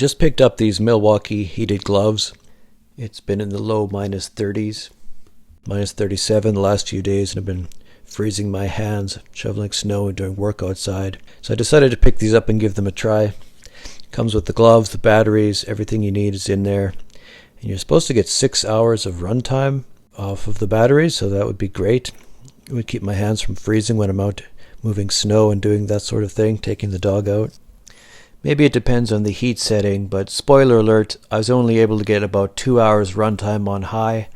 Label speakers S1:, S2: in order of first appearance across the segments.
S1: just picked up these Milwaukee heated gloves. It's been in the low minus 30s, minus 37 the last few days, and I've been freezing my hands, shoveling snow and doing work outside. So I decided to pick these up and give them a try. Comes with the gloves, the batteries, everything you need is in there. And you're supposed to get 6 hours of runtime off of the batteries, so that would be great. It would keep my hands from freezing when I'm out moving snow and doing that sort of thing, taking the dog out. Maybe it depends on the heat setting, but spoiler alert, I was only able to get about 2 hours runtime on high,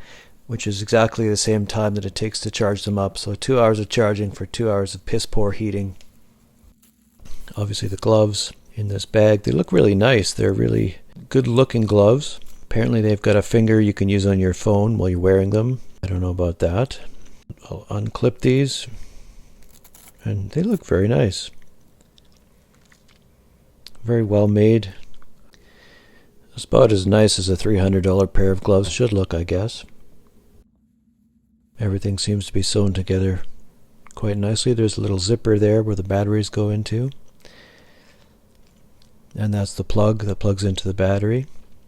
S1: which is exactly the same time that it takes to charge them up. So 2 hours of charging for 2 hours of piss poor heating. Obviously the gloves in this bag, they look really nice. They're really good looking gloves. Apparently they've got a finger you can use on your phone while you're wearing them. I don't know about that. I'll unclip these, and they look very nice. Very well made. It's about as nice as a $300 pair of gloves should look, I guess. Everything seems to be sewn together quite nicely. There's a little zipper there where the batteries go into. And that's the plug that plugs into the battery.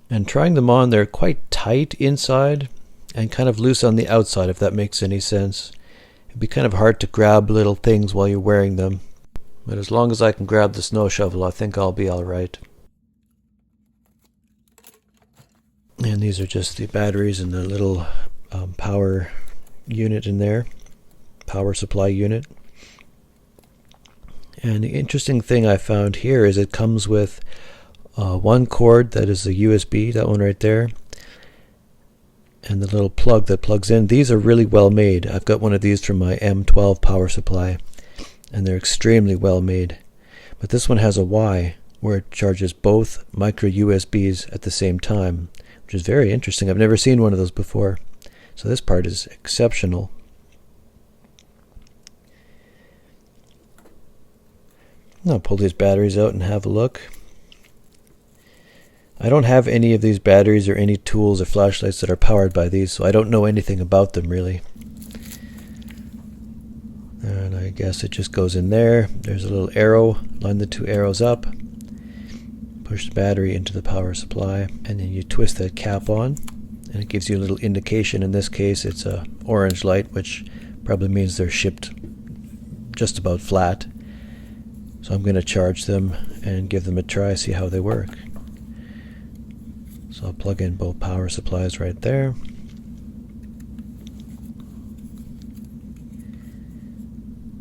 S1: And trying them on, they're quite tight inside and kind of loose on the outside, if that makes any sense. It'd be kind of hard to grab little things while you're wearing them. But as long as I can grab the snow shovel, I think I'll be alright. And these are just the batteries and the little power unit in there. Power supply unit. And the interesting thing I found here is it comes with one cord that is a USB, that one right there, and the little plug that plugs in. These are really well made. I've got one of these from my M12 power supply, and they're extremely well made. But this one has a Y where it charges both micro USBs at the same time, which is very interesting. I've never seen one of those before. So this part is exceptional. I'll pull these batteries out and have a look. I don't have any of these batteries or any tools or flashlights that are powered by these, so I don't know anything about them really. And I guess it just goes in there. There's a little arrow. Line the two arrows up. Push the battery into the power supply, and then you twist that cap on, and it gives you a little indication. In this case, it's a orange light, which probably means they're shipped just about flat. So I'm going to charge them and give them a try, see how they work. So I'll plug in both power supplies right there.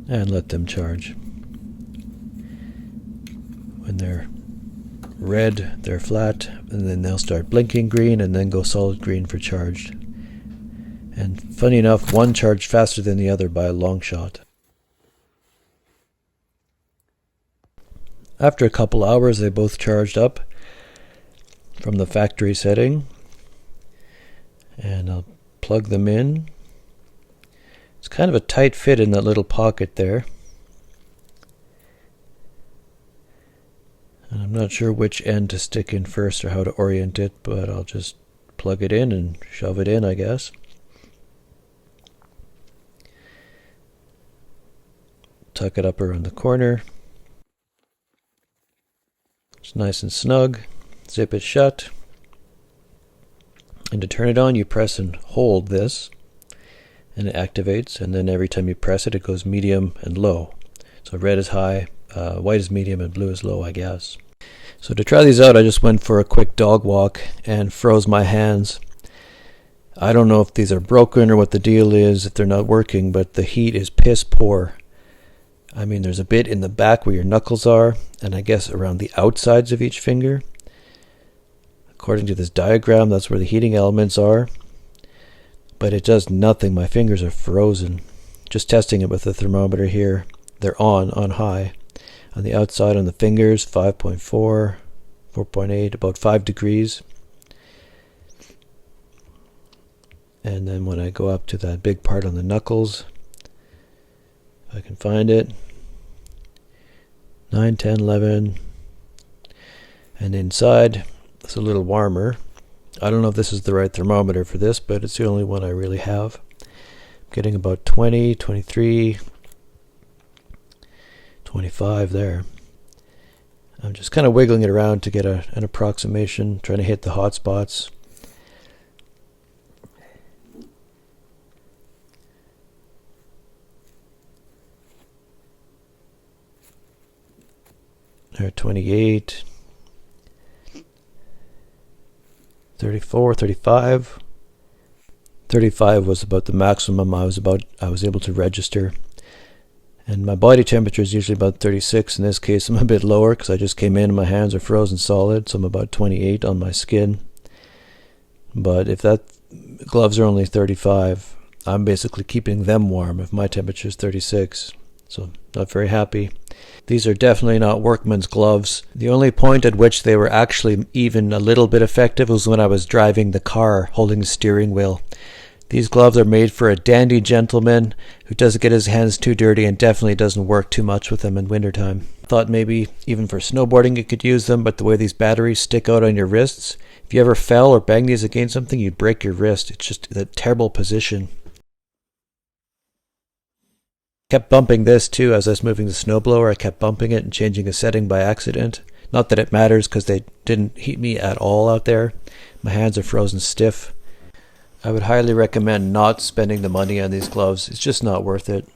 S1: And let them charge. When they're red, they're flat, and then they'll start blinking green and then go solid green for charged. And funny enough, one charged faster than the other by a long shot. After a couple hours, they both charged up from the factory setting, and I'll plug them in. It's kind of a tight fit in that little pocket there, and I'm not sure which end to stick in first or how to orient it, but I'll just plug it in and shove it in, I guess. Tuck it up around the corner. It's nice and snug. Zip it shut. And to turn it on, you press and hold this, and it activates, and then every time you press it, it goes medium and low. So red is high, white is medium, and blue is low, I guess. So to try these out, I just went for a quick dog walk and froze my hands. I don't know if these are broken or what the deal is, if they're not working, but the heat is piss poor. I mean, there's a bit in the back where your knuckles are, and I guess around the outsides of each finger. According to this diagram, that's where the heating elements are. But it does nothing. My fingers are frozen. Just testing it with the thermometer here. They're on high. On the outside on the fingers, 5.4, 4.8, about 5 degrees. And then when I go up to that big part on the knuckles, if I can find it, 9, 10, 11. And inside, it's a little warmer. I don't know if this is the right thermometer for this, but it's the only one I really have. I'm getting about 20, 23, 25 there. I'm just kind of wiggling it around to get an approximation, trying to hit the hot spots. There, 28, 34, 35. 35 was about the maximum I was able to register. And my body temperature is usually about 36. In this case, I'm a bit lower because I just came in and my hands are frozen solid, so I'm about 28 on my skin. But if that gloves are only 35, I'm basically keeping them warm if my temperature is 36. So not very happy. These are definitely not workman's gloves. The only point at which they were actually even a little bit effective was when I was driving the car, holding the steering wheel. These gloves are made for a dandy gentleman who doesn't get his hands too dirty and definitely doesn't work too much with them in wintertime. Thought maybe even for snowboarding you could use them, but the way these batteries stick out on your wrists, if you ever fell or banged these against something, you'd break your wrist. It's just a terrible position. Kept bumping this too as I was moving the snowblower. I kept bumping it and changing a setting by accident. Not that it matters because they didn't heat me at all out there. My hands are frozen stiff. I would highly recommend not spending the money on these gloves. It's just not worth it.